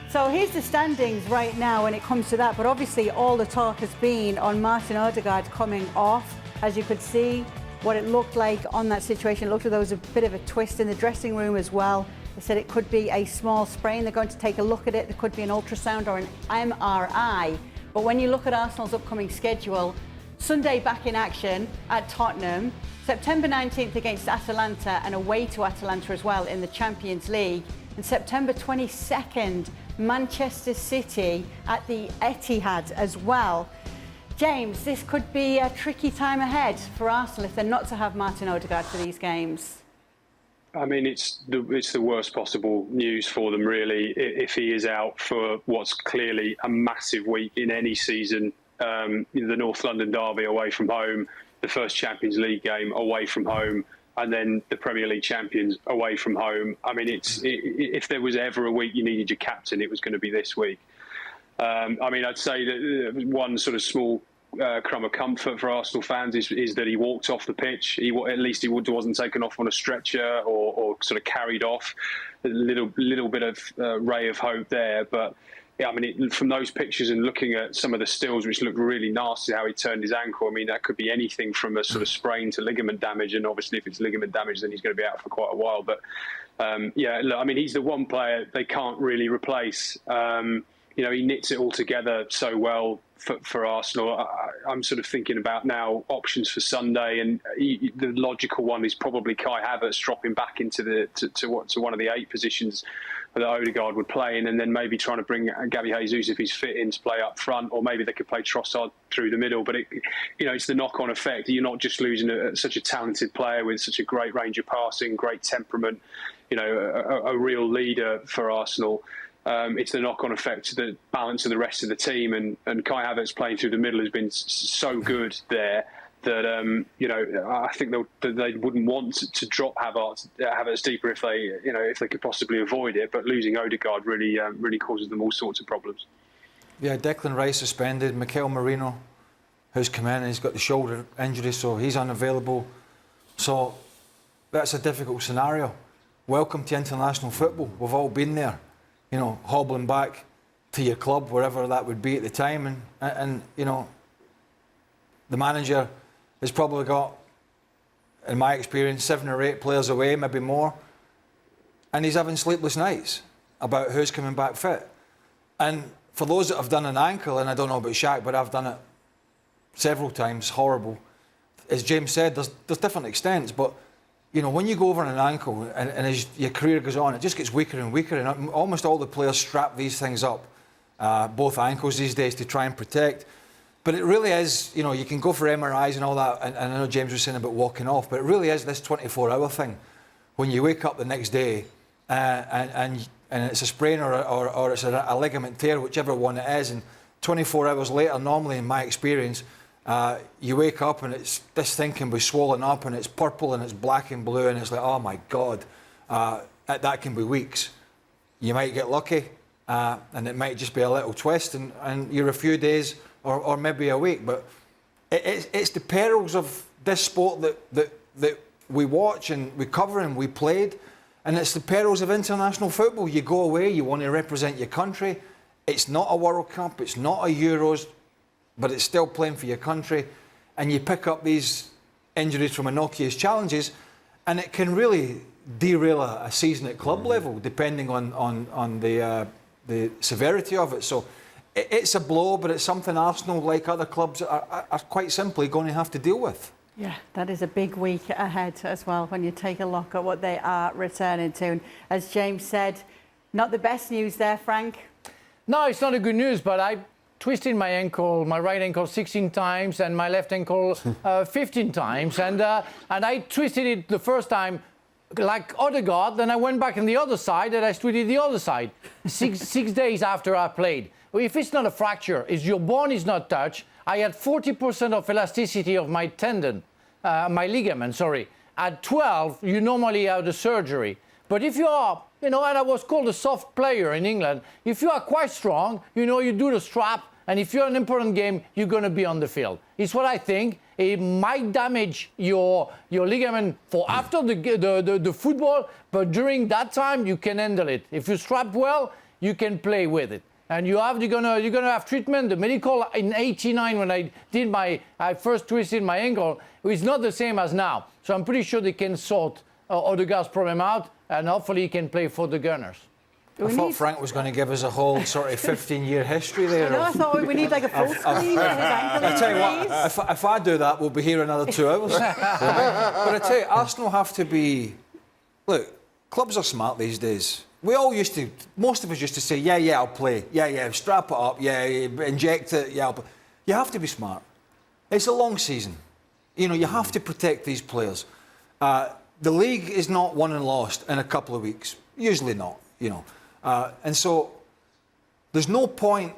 So here's the standings right now when it comes to that, but obviously all the talk has been on Martin Odegaard coming off. As you could see, what it looked like on that situation, it looked like there was a bit of a twist in the dressing room as well. They said it could be a small sprain. They're going to take a look at it. There could be an ultrasound or an MRI. But when you look at Arsenal's upcoming schedule, Sunday back in action at Tottenham, September 19th against Atalanta and away to Atalanta as well in the Champions League, and September 22nd, Manchester City at the Etihad as well. James, this could be a tricky time ahead for Arsenal if they're not to have Martin Odegaard for these games. I mean, it's the worst possible news for them, really, if he is out for what's clearly a massive week in any season. The North London derby away from home, the first Champions League game away from home, and then the Premier League champions away from home. I mean, if there was ever a week you needed your captain, it was going to be this week. I mean, I'd say that one sort of small crumb of comfort for Arsenal fans is that he walked off the pitch. At least he wasn't taken off on a stretcher or sort of carried off. A little bit of ray of hope there, but yeah, I mean, from those pictures and looking at some of the stills, which looked really nasty, how he turned his ankle. I mean, that could be anything from a sort of sprain to ligament damage, and obviously, if it's ligament damage, then he's going to be out for quite a while. But yeah, look, I mean, he's the one player they can't really replace. You know, he knits it all together so well for Arsenal. I'm sort of thinking about now options for Sunday, and the logical one is probably Kai Havertz dropping back into to one of the 8 positions that Ødegaard would play in, and then maybe trying to bring Gabby Jesus, if he's fit, in to play up front, or maybe they could play Trossard through the middle. But it's the knock-on effect. You're not just losing such a talented player with such a great range of passing, great temperament, you know, a real leader for Arsenal. It's the knock-on effect to the balance of the rest of the team, and Kai Havertz playing through the middle has been so good there that you know, I think they wouldn't want to drop Havertz deeper if they could possibly avoid it. But losing Ødegaard really causes them all sorts of problems. Yeah, Declan Rice suspended. Mikel Merino, who's come in, and he's got the shoulder injury, so he's unavailable. So that's a difficult scenario. Welcome to international football. We've all been there. You know, hobbling back to your club, wherever that would be at the time, and you know, the manager has probably got, in my experience, 7 or 8 players away, maybe more, and he's having sleepless nights about who's coming back fit. And for those that have done an ankle, and I don't know about Shaq, but I've done it several times, horrible. As James said, there's different extents, but you know, when you go over an ankle and as your career goes on, it just gets weaker and weaker, and almost all the players strap these things up, both ankles these days, to try and protect. But it really is, you know, you can go for MRIs and all that, and I know James was saying about walking off, but it really is this 24-hour thing. When you wake up the next day and it's a sprain or it's a ligament tear, whichever one it is, and 24 hours later, normally in my experience, you wake up and this thing can be swollen up and it's purple and it's black and blue, and it's like, oh my God, that can be weeks. You might get lucky and it might just be a little twist and you're a few days or maybe a week. But it's the perils of this sport that we watch and we cover and we played, and it's the perils of international football. You go away, you want to represent your country. It's not a World Cup, it's not a Euros, but it's still playing for your country, and you pick up these injuries from innocuous challenges, and it can really derail a season at club level, depending on the severity of it. So it's a blow, but it's something Arsenal, like other clubs, are quite simply going to have to deal with. Yeah, that is a big week ahead as well when you take a look at what they are returning to. And as James said, not the best news there, Frank. No, it's not a good news, but I twisted my ankle, my right ankle 16 times and my left ankle 15 times. And I twisted it the first time like Ødegaard, then I went back on the other side and I twisted the other side. Six days after I played. Well, if it's not a fracture, if your bone is not touched, I had 40% of elasticity of my tendon, my ligament, sorry. At 12, you normally have the surgery. But if you are, you know, and I was called a soft player in England, if you are quite strong, you know, you do the strap, and if you're an important game, you're going to be on the field. It's what I think. It might damage your ligament for after the football, but during that time, you can handle it. If you strap well, you can play with it. And you're gonna have treatment. The medical in '89 when I first twisted my ankle, it's not the same as now. So I'm pretty sure they can sort Ødegaard's problem out, and hopefully he can play for the Gunners. I thought Frank was going to give us a whole sort of 15-year history there. I thought we need like a full screen of his ankle. I tell you what, if I do that, we'll be here another 2 hours. But I tell you, Arsenal have to be... Look, clubs are smart these days. Most of us used to say, yeah, I'll play. Yeah, strap it up. Yeah, inject it. Yeah, I'll play. You have to be smart. It's a long season. You know, you have to protect these players. The league is not won and lost in a couple of weeks. Usually not, you know. And so there's no point,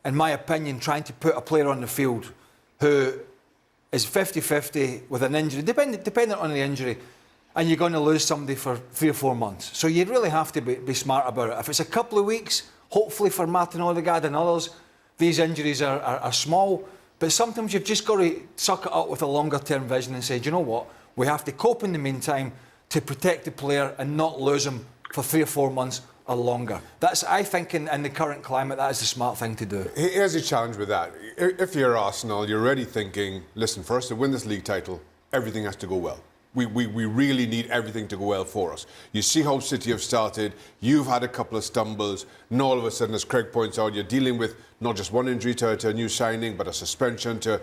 in my opinion, trying to put a player on the field who is 50-50 with an injury, dependent on the injury, and you're going to lose somebody for 3 or 4 months. So you really have to be smart about it. If it's a couple of weeks, hopefully for Martin Odegaard and others, these injuries are small. But sometimes you've just got to suck it up with a longer-term vision and say, do you know what? We have to cope in the meantime to protect the player and not lose him for 3 or 4 months or longer. That's, I think, in the current climate, that is the smart thing to do. Here's a challenge with that. If you're Arsenal, you're already thinking, listen, for us to win this league title, everything has to go well. We really need everything to go well for us. You see how City have started. You've had a couple of stumbles. And all of a sudden, as Craig points out, you're dealing with not just one injury to a new signing, but a suspension to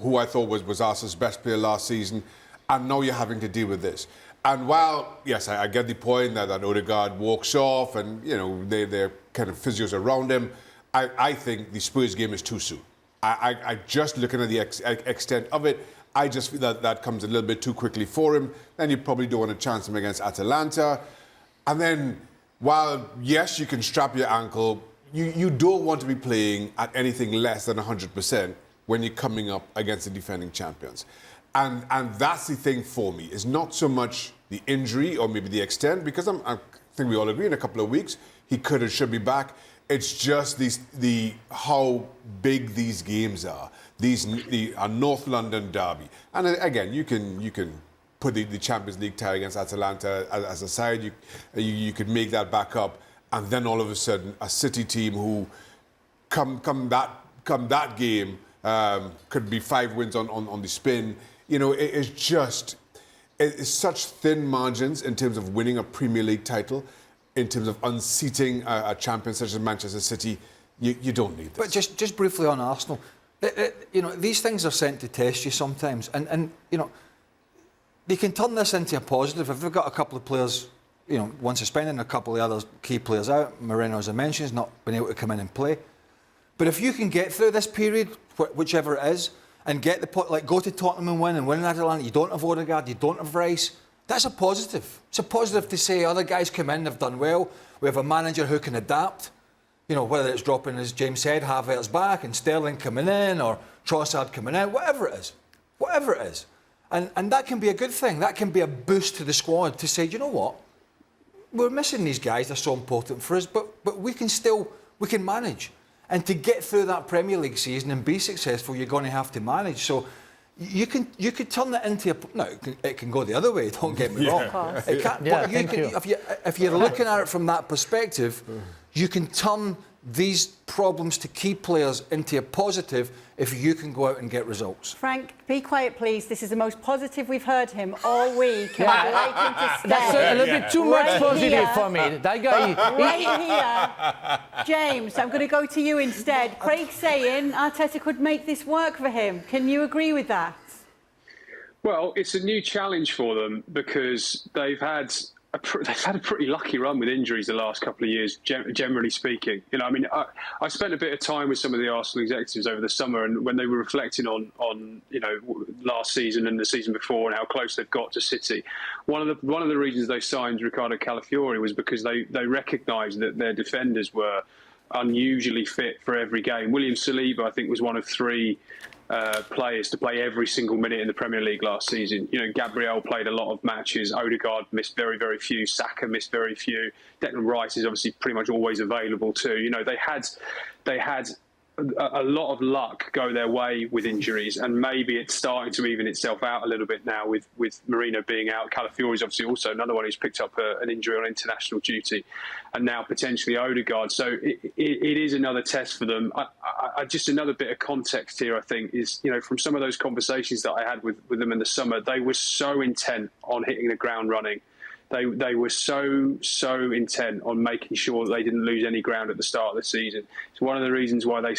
who I thought was Arsenal's best player last season. And now you're having to deal with this. And while, yes, I get the point that Ødegaard walks off and, you know, they're kind of physios around him, I think the Spurs game is too soon. I just looking at the extent of it, I just feel that comes a little bit too quickly for him. Then you probably don't want to chance him against Atalanta. And then, while, yes, you can strap your ankle, you don't want to be playing at anything less than 100% when you're coming up against the defending champions. And that's the thing for me, is not so much the injury or maybe the extent, because I think we all agree in a couple of weeks he could and should be back. It's just the how big these games are. The North London derby. And again, you can put the Champions League tie against Atalanta as a side. You could make that back up, and then all of a sudden a City team who come that game could be 5 wins on the spin. You know, it's such thin margins in terms of winning a Premier League title, in terms of unseating a champion such as Manchester City. You don't need this. But just briefly on Arsenal, you know, these things are sent to test you sometimes, and you know, they can turn this into a positive. If they've got a couple of players, you know, one suspended and a couple of other key players out, Moreno, as I mentioned, has not been able to come in and play. But if you can get through this period, whichever it is, and get go to Tottenham and win Atalanta, you don't have Ødegaard, you don't have Rice, that's a positive. It's a positive to say other guys come in, they've done well. We have a manager who can adapt. You know, whether it's dropping, as James said, Havertz back and Sterling coming in or Trossard coming in, whatever it is. And that can be a good thing. That can be a boost to the squad to say, you know what, we're missing these guys, they're so important for us, but we can manage. And to get through that Premier League season and be successful, you're going to have to manage. So you could turn it into it can go the other way, don't get me wrong. It can't, but if you're looking at it from that perspective, you can turn these problems to key players into a positive if you can go out and get results. Frank, be quiet, please. This is the most positive we've heard him all week. I'd like him to stay. That's a little bit too much positive for me. That guy... Right here. James, I'm going to go to you instead. Craig's saying Arteta could make this work for him. Can you agree with that? Well, it's a new challenge for them because they've had a pretty lucky run with injuries the last couple of years, generally speaking. You know, I mean, I spent a bit of time with some of the Arsenal executives over the summer, and when they were reflecting on you know, last season and the season before and how close they've got to City, one of the reasons they signed Riccardo Calafiori was because they recognised that their defenders were unusually fit for every game. William Saliba, I think, was one of 3 players to play every single minute in the Premier League last season. You know, Gabriel played a lot of matches. Ødegaard missed very, very few. Shaka missed very few. Declan Rice is obviously pretty much always available too. You know, they had a lot of luck go their way with injuries, and maybe it's starting to even itself out a little bit now with Marino being out. Calafiori's obviously also another one who's picked up an injury on international duty, and now potentially Ødegaard. So it is another test for them. I just another bit of context here, I think, is, you know, from some of those conversations that I had with them in the summer, they were so intent on hitting the ground running. They were so intent on making sure that they didn't lose any ground at the start of the season. It's one of the reasons why they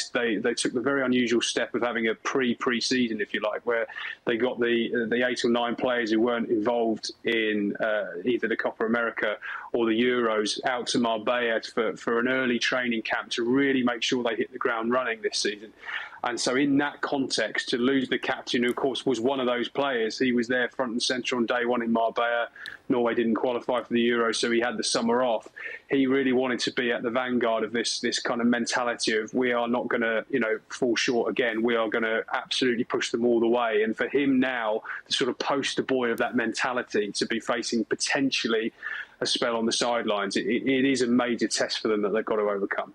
took the very unusual step of having a pre-season, if you like, where they got the 8 or 9 players who weren't involved in either the Copa America or the Euros out to Marbella for an early training camp to really make sure they hit the ground running this season. And so in that context, to lose the captain, who of course was one of those players, he was there front and centre on day one in Marbella. Norway didn't qualify for the Euro, so he had the summer off. He really wanted to be at the vanguard of this kind of mentality of, we are not going to, you know, fall short again. We are going to absolutely push them all the way. And for him now, the sort of poster boy of that mentality, to be facing potentially a spell on the sidelines, it is a major test for them that they've got to overcome.